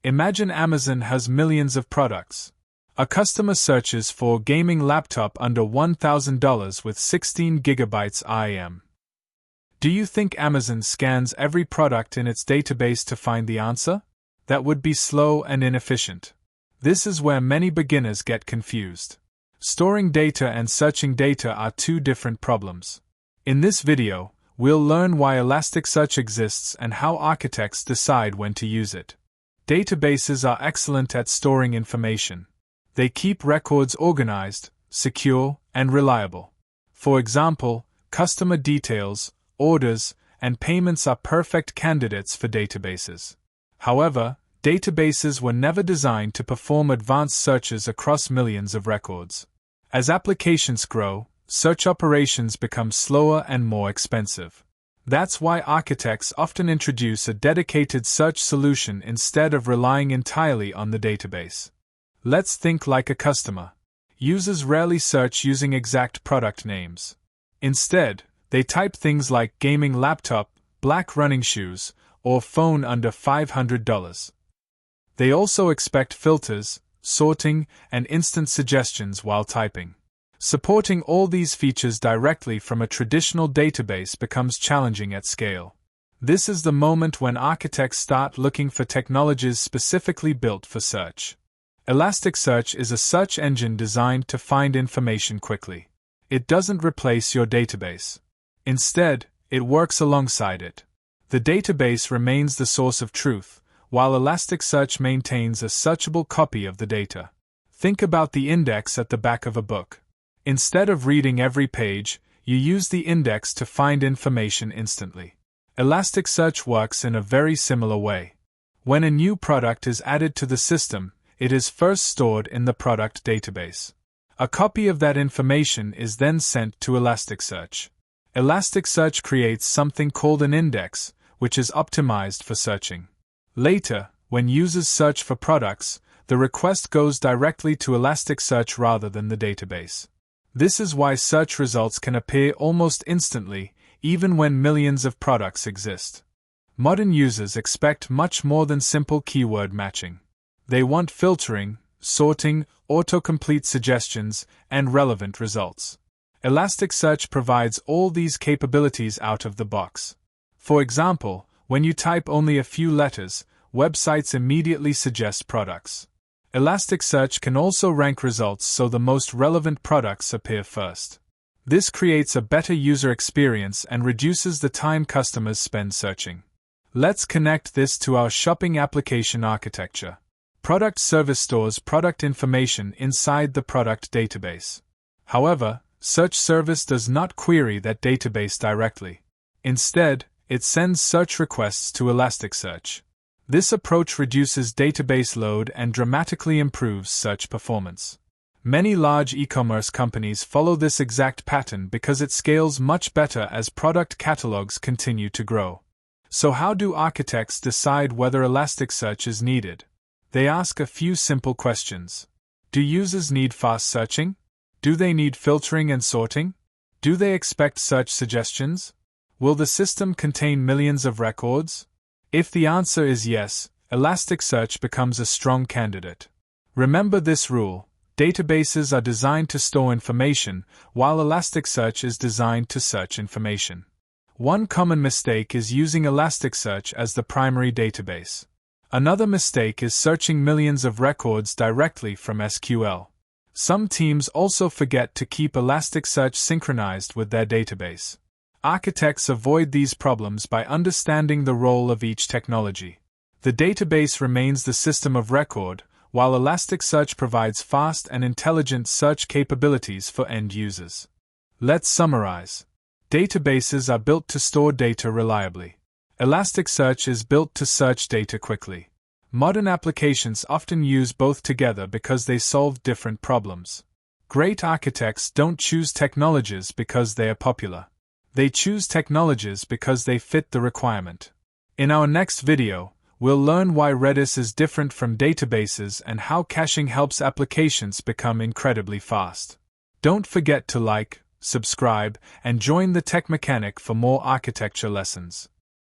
Imagine Amazon has millions of products. A customer searches for gaming laptop under $1,000 with 16 gigabytes RAM. Do you think Amazon scans every product in its database to find the answer? That would be slow and inefficient. This is where many beginners get confused. Storing data and searching data are two different problems. In this video, we'll learn why Elasticsearch exists and how architects decide when to use it. Databases are excellent at storing information. They keep records organized, secure, and reliable. For example, customer details, orders, and payments are perfect candidates for databases. However, databases were never designed to perform advanced searches across millions of records. As applications grow, search operations become slower and more expensive. That's why architects often introduce a dedicated search solution instead of relying entirely on the database. Let's think like a customer. Users rarely search using exact product names. Instead, they type things like gaming laptop, black running shoes, or phone under $500. They also expect filters, sorting, and instant suggestions while typing. Supporting all these features directly from a traditional database becomes challenging at scale. This is the moment when architects start looking for technologies specifically built for search. Elasticsearch is a search engine designed to find information quickly. It doesn't replace your database. Instead, it works alongside it. The database remains the source of truth, while Elasticsearch maintains a searchable copy of the data. Think about the index at the back of a book. Instead of reading every page, you use the index to find information instantly. Elasticsearch works in a very similar way. When a new product is added to the system, it is first stored in the product database. A copy of that information is then sent to Elasticsearch. Elasticsearch creates something called an index, which is optimized for searching. Later, when users search for products, the request goes directly to Elasticsearch rather than the database. This is why search results can appear almost instantly, even when millions of products exist. Modern users expect much more than simple keyword matching. They want filtering, sorting, autocomplete suggestions, and relevant results. Elasticsearch provides all these capabilities out of the box. For example, when you type only a few letters, websites immediately suggest products. Elasticsearch can also rank results so the most relevant products appear first. This creates a better user experience and reduces the time customers spend searching. Let's connect this to our shopping application architecture. Product service stores product information inside the product database. However, search service does not query that database directly. Instead, it sends search requests to Elasticsearch. This approach reduces database load and dramatically improves search performance. Many large e-commerce companies follow this exact pattern because it scales much better as product catalogs continue to grow. So how do architects decide whether Elasticsearch is needed? They ask a few simple questions. Do users need fast searching? Do they need filtering and sorting? Do they expect search suggestions? Will the system contain millions of records? If the answer is yes, Elasticsearch becomes a strong candidate. Remember this rule: databases are designed to store information, while Elasticsearch is designed to search information. One common mistake is using Elasticsearch as the primary database. Another mistake is searching millions of records directly from SQL. Some teams also forget to keep Elasticsearch synchronized with their database. Architects avoid these problems by understanding the role of each technology. The database remains the system of record, while Elasticsearch provides fast and intelligent search capabilities for end users. Let's summarize. Databases are built to store data reliably. Elasticsearch is built to search data quickly. Modern applications often use both together because they solve different problems. Great architects don't choose technologies because they are popular. They choose technologies because they fit the requirement. In our next video, we'll learn why Redis is different from databases and how caching helps applications become incredibly fast. Don't forget to like, subscribe, and join the TechMechanic for more architecture lessons.